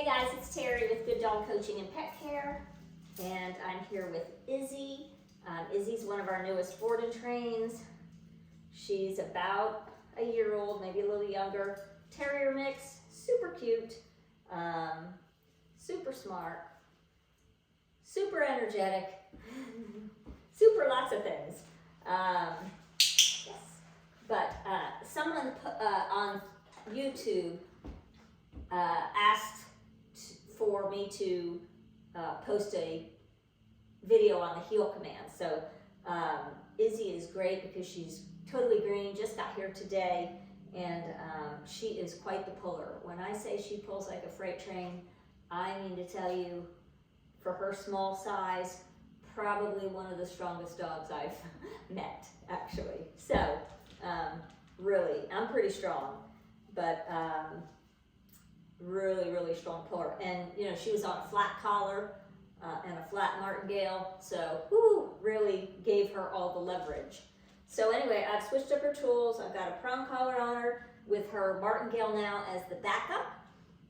guys, it's Terry with Good Dog Coaching and Pet Care, and I'm here with Izzy. Izzy's one of our newest board and trains. She's about a year old, maybe a little younger. Terrier mix, super cute, super smart, super energetic, super lots of things. Yes. But someone on YouTube asked for me to post a video on the heel command. So Izzy is great because she's totally green, just got here today, and she is quite the puller. When I say she pulls like a freight train, I mean to tell you, for her small size, probably one of the strongest dogs I've met, actually. So really, I'm pretty strong, but really strong puller. And you know, she was on a flat collar and a flat martingale, so really gave her all the leverage. So anyway, I've switched up her tools. I've got a prong collar on her with her martingale now as the backup,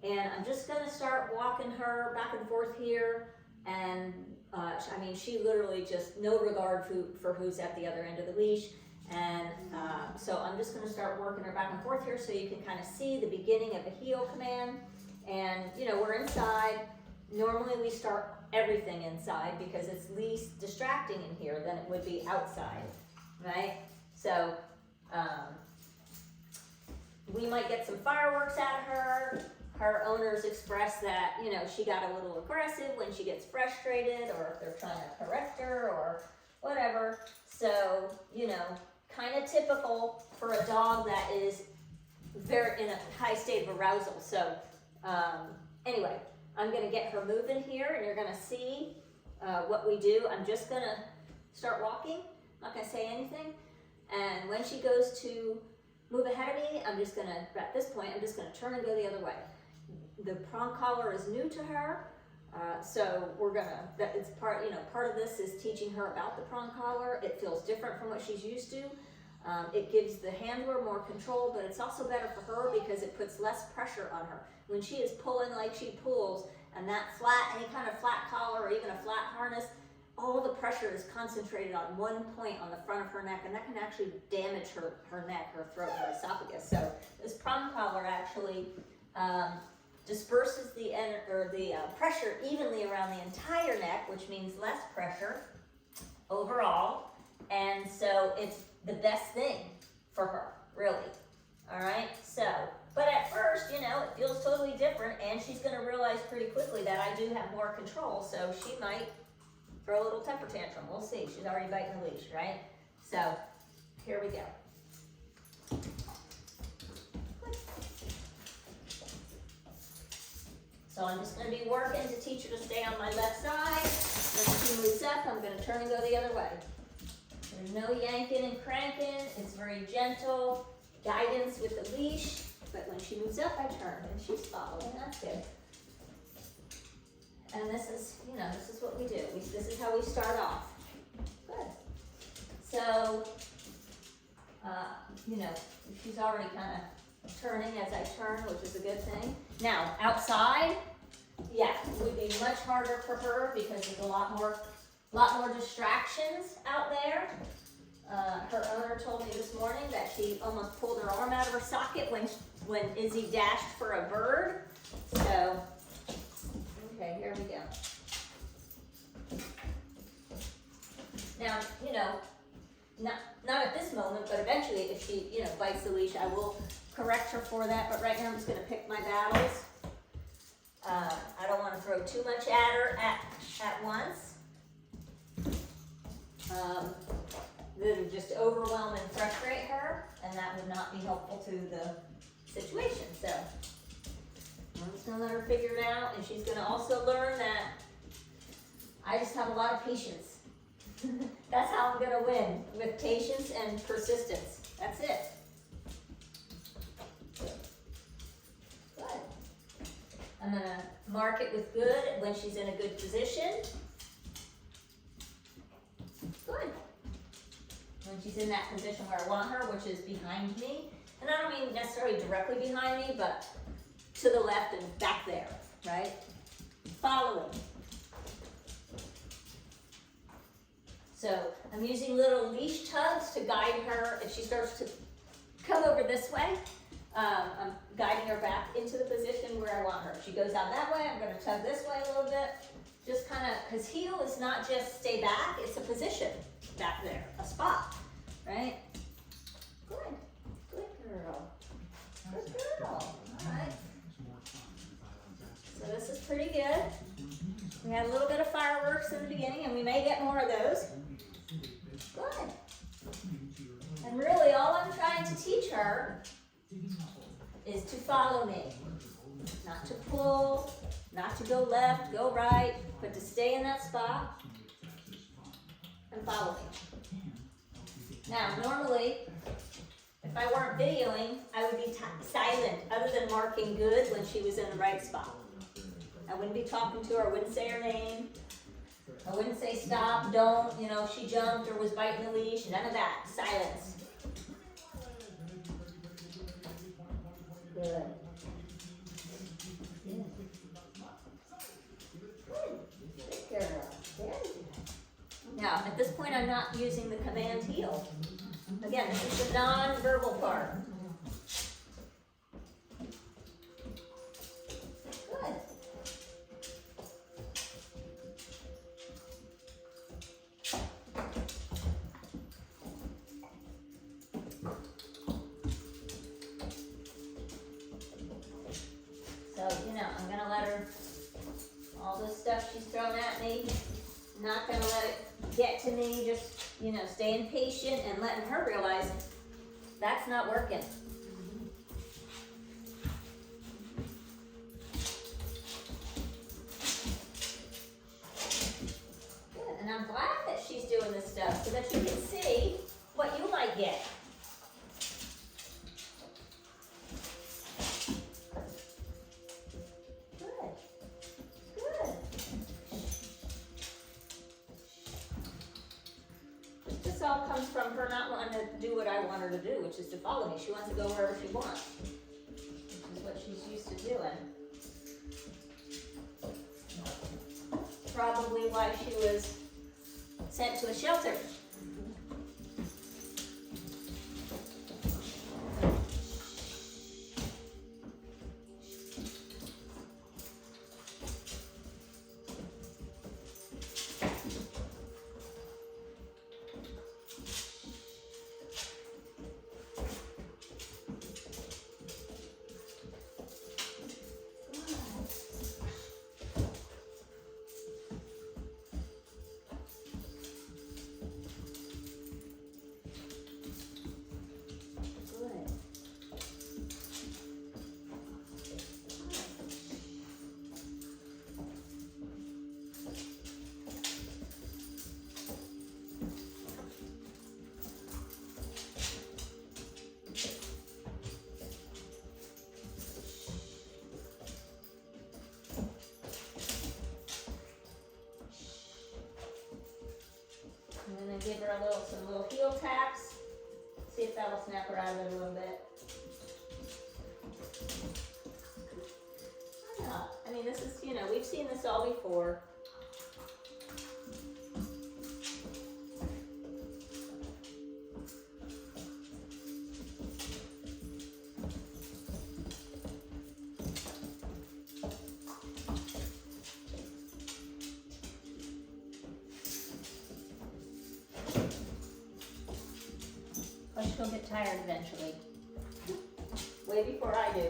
and I'm just going to start walking her back and forth here. And I mean, she literally just no regard for who's at the other end of the leash. And so I'm just going to start working her back and forth here so you can kind of see the beginning of the heel command. And you know, we're inside. Normally we start everything inside because it's least distracting in here than it would be outside, right? So we might get some fireworks out of her. Her owners express that, you know, she got a little aggressive when she gets frustrated, or if they're trying to correct her or whatever. So, you know, kind of typical for a dog that is very in a high state of arousal. So anyway, I'm going to get her moving here, and you're going to see what we do. I'm just going to start walking, not going to say anything. And when she goes to move ahead of me, I'm just going to, at this point, I'm just going to turn and go the other way. The prong collar is new to her, so we're going to, that it's part, you know, part of this is teaching her about the prong collar. It feels different from what she's used to. It gives the handler more control, but it's also better for her because it puts less pressure on her. When she is pulling like she pulls, and that flat, any kind of flat collar or even a flat harness, all the pressure is concentrated on one point on the front of her neck, and that can actually damage her neck, her throat, her esophagus. So this prong collar actually disperses the pressure evenly around the entire neck, which means less pressure overall, and so it's the best thing for her, really. All right, so, but at first, you know, it feels totally different, and she's going to realize pretty quickly that I do have more control, so she might throw a little temper tantrum. We'll see. She's already biting the leash, right? So, here we go. So I'm just going to be working to teach her to stay on my left side. When she moves up, I'm going to turn and go the other way. There's no yanking and cranking. It's very gentle guidance with the leash. But when she moves up, I turn, and she's following. That's good. And this is, you know, this is what we do. This is how we start off. Good. So, you know, she's already kind of turning as I turn, which is a good thing. Now, outside, yeah, it would be much harder for her because there's a lot more distractions out there. Her owner told me this morning that she almost pulled her arm out of her socket when Izzy dashed for a bird. So, okay, here we go. Now, you know, not at this moment, but eventually if she, you know, bites the leash, I will correct her for that. But right now I'm just going to pick my battles. I don't want to throw too much at her at once. That would just overwhelm and frustrate her, and that would not be helpful to the situation. So I'm just going to let her figure it out, and she's going to also learn that I just have a lot of patience. That's how I'm going to win, with patience and persistence. That's it. Good. I'm going to mark it with good when she's in a good position. Good. When she's in that position where I want her, which is behind me. And I don't mean necessarily directly behind me, but to the left and back there. right? Following. So I'm using little leash tugs to guide her if she starts to come over this way. I'm guiding her back into the position where I want her. If she goes out that way, I'm going to tug this way a little bit. Just kind of, because heel is not just stay back, it's a position back there, a spot, right? Good. Good girl. Good girl. All right. So this is pretty good. We had a little bit of fireworks in the beginning, and we may get more of those. Good. And really, all I'm trying to teach her is to follow me. Not to pull, not to go left, go right, but to stay in that spot and follow me. Now, normally, if I weren't videoing, I would be silent, other than marking good when she was in the right spot. I wouldn't be talking to her, I wouldn't say her name. I wouldn't say stop, don't, she jumped or was biting the leash, none of that. Silence. Good. Good. Good girl. Very good. Now, at this point, I'm not using the command heel. Again, this is the non-verbal part. Good. So, I'm going to let her, all this stuff she's thrown at me, not going to let it get to me, just, staying patient and letting her realize that's not working. Good, and I'm glad that she's doing this stuff so that you can see what you might get. This all comes from her not wanting to do what I want her to do, which is to follow me. She wants to go wherever she wants, which is what she's used to doing. Probably why she was sent to a shelter. I'm going to give her some little heel taps. See if that'll snap her out of it a little bit. I mean, this is, we've seen this all before. She'll get tired eventually. Way before I do.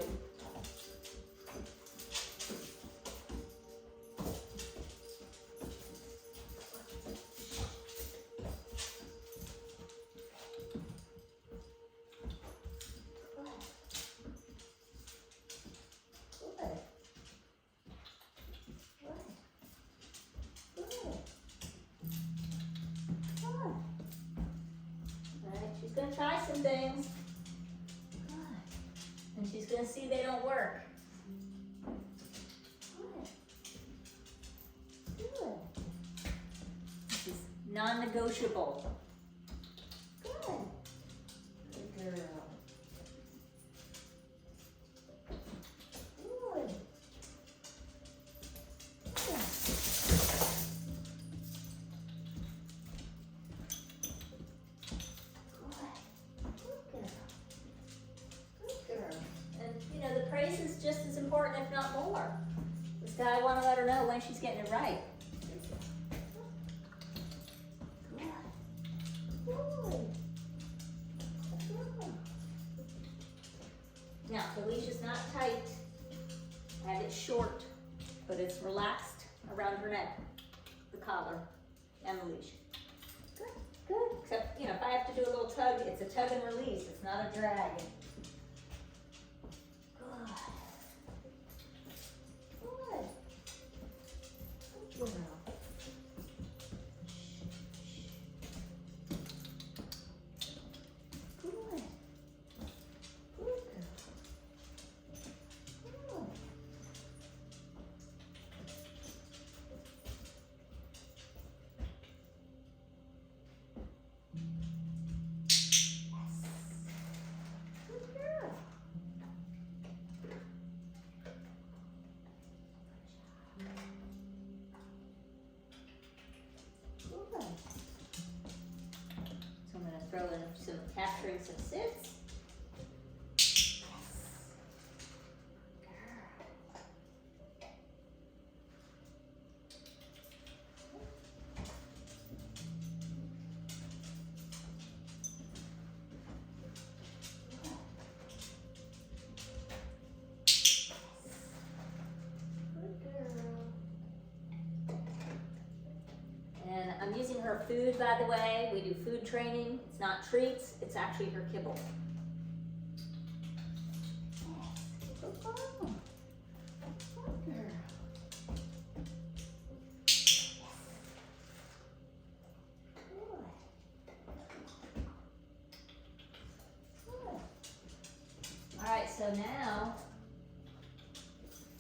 Try some things. Good. And she's going to see they don't work. Good. Good. This is non-negotiable. Good. Good girl. Good. I want to let her know when she's getting it right. Now, the leash is not tight. I have it short, but it's relaxed around her neck, the collar, and the leash. Good, good. Except, you know, if I have to do a little tug, it's a tug and release. It's not a drag. Good. Good. Good girl. Throw in some capturing some sits. Yes. Good girl. And I'm using her food, by the way. We do food training. It's not treats, it's actually her kibble. Good girl. Good girl. Good. All right, so now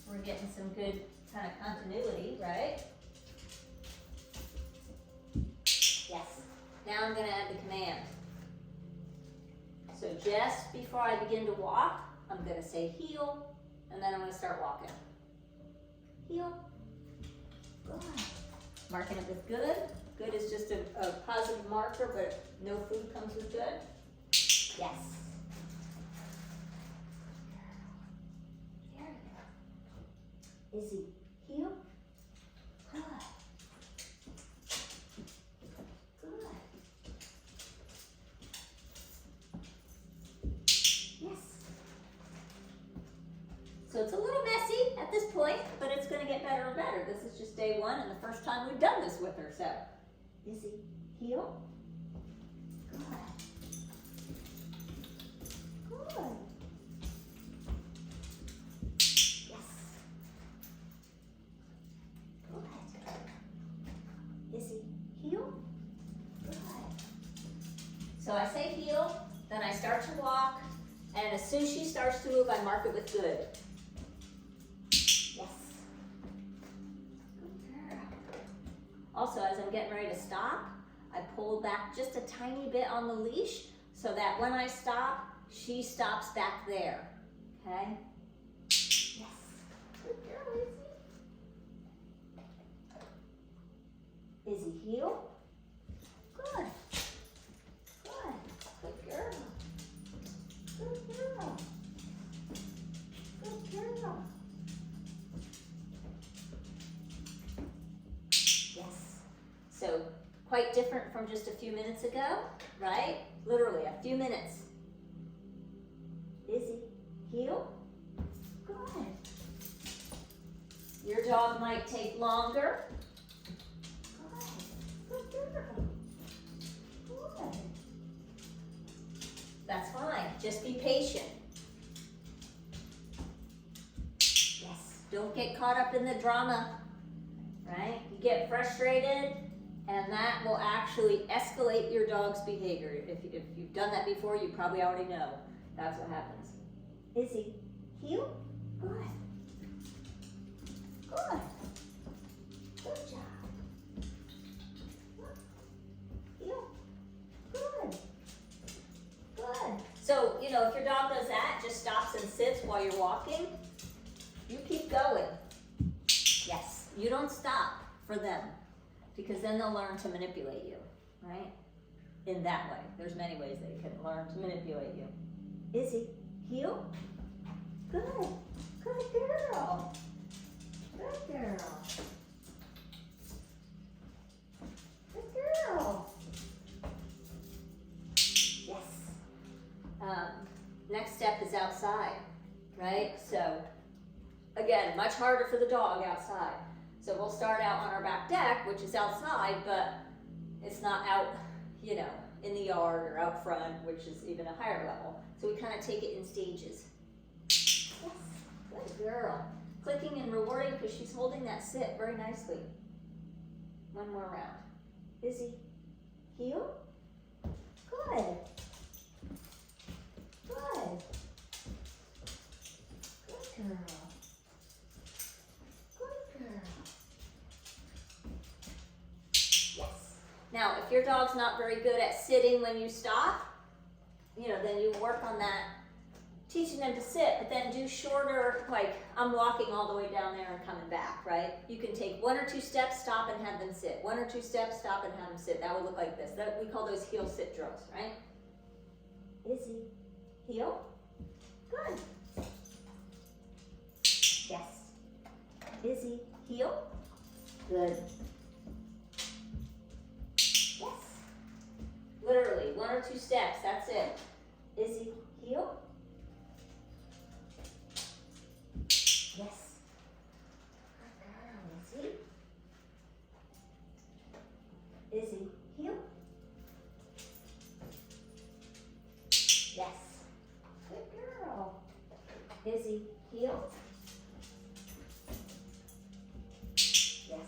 we're getting some good kind of continuity, right? Yes. Now I'm going to add the command. So just before I begin to walk, I'm going to say heel, and then I'm going to start walking. Heel. Good. Marking it with good. Good is just a positive marker, but no food comes with good. Yes. There we go. Izzy, heel. Good. So it's a little messy at this point, but it's going to get better and better. This is just day one and the first time we've done this with her. So, Izzy, heel. Good. Good. Yes. Good. Izzy, heel. Good. So I say heel, then I start to walk, and as soon as she starts to move, I mark it with good. Also, as I'm getting ready to stop, I pull back just a tiny bit on the leash so that when I stop, she stops back there. Okay? Yes. Good girl, Izzy. Izzy, heel. Good. Good. Good girl. Good girl. Good girl. So quite different from just a few minutes ago, right? Literally a few minutes. Izzy, heel. Good. Your dog might take longer. Good. Good girl. Good. That's fine. Just be patient. Yes. Don't get caught up in the drama, right? You get frustrated, and that will actually escalate your dog's behavior. If you've done that before, you probably already know that's what happens. Izzy, heel. Good. Good. Good job. Heel. Good. Good. So, you know, if your dog does that, just stops and sits while you're walking, you keep going. Yes, you don't stop for them, because then they'll learn to manipulate you, right? In that way. There's many ways they can learn to manipulate you. Izzy, heel. Good. Good girl. Good girl. Good girl. Yes. Next step is outside, right? So again, much harder for the dog outside. So we'll start out on our back deck, which is outside, but it's not out, you know, in the yard or out front, which is even a higher level. So we kind of take it in stages. Yes, good girl. Clicking and rewarding because she's holding that sit very nicely. One more round. Izzy, heel. Good. Good. Good girl. Good girl. Yes. Now, if your dog's not very good at sitting when you stop, you know, then you work on that, teaching them to sit, but then do shorter, like I'm walking all the way down there and coming back, right? You can take 1 or 2 steps, stop and have them sit. 1 or 2 steps, stop and have them sit. That would look like this. We call those heel sit drills, right? Izzy, heel. Good. Yes. Izzy, heel. Good. Yes. Literally, 1 or 2 steps, that's it. Izzy, heel. Yes. Good girl, Izzy. Izzy, heel. Yes. Good girl. Izzy, heel. Yes.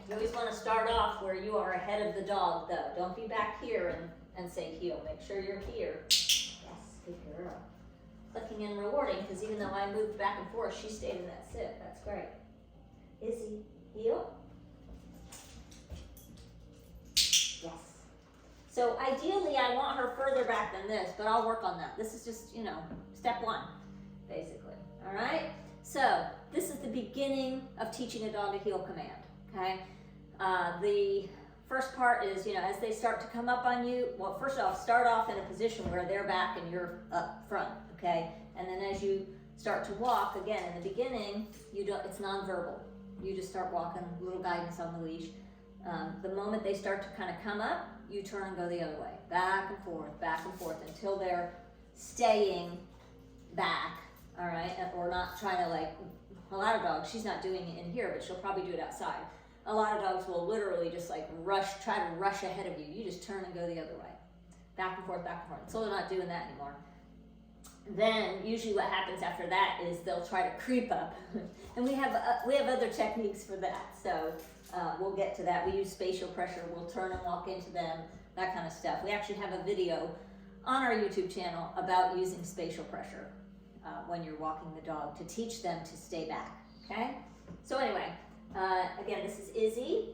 You always want to start off where you are ahead of the dog, though. Don't be back here and say heel. Make sure you're here. Yes, good girl. Clicking and rewarding, because even though I moved back and forth, she stayed in that sit. That's great. Izzy, heel. Yes. So ideally, I want her further back than this, but I'll work on that. This is just, you know, step 1, basically. All right? So this is the beginning of teaching a dog a heel command, okay? The first part is, you know, as they start to come up on you, well, first off, start off in a position where they're back and you're up front, okay? And then as you start to walk, again, in the beginning, it's nonverbal. You just start walking, little guidance on the leash. The moment they start to kind of come up, you turn and go the other way, back and forth, until they're staying back, all right? Or not trying to, like, a lot of dogs, she's not doing it in here, but she'll probably do it outside. A lot of dogs will literally just like try to rush ahead of you. You just turn and go the other way. Back and forth, so they're not doing that anymore. Then usually what happens after that is they'll try to creep up. And we have other techniques for that. So we'll get to that. We use spatial pressure. We'll turn and walk into them, that kind of stuff. We actually have a video on our YouTube channel about using spatial pressure when you're walking the dog to teach them to stay back, okay? So anyway, again, this is Izzy,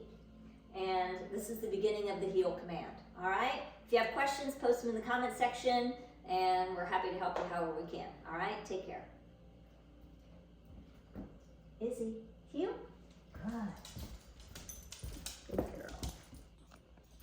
and this is the beginning of the heel command, all right? If you have questions, post them in the comment section, and we're happy to help you however we can, all right? Take care. Izzy, heel. Good.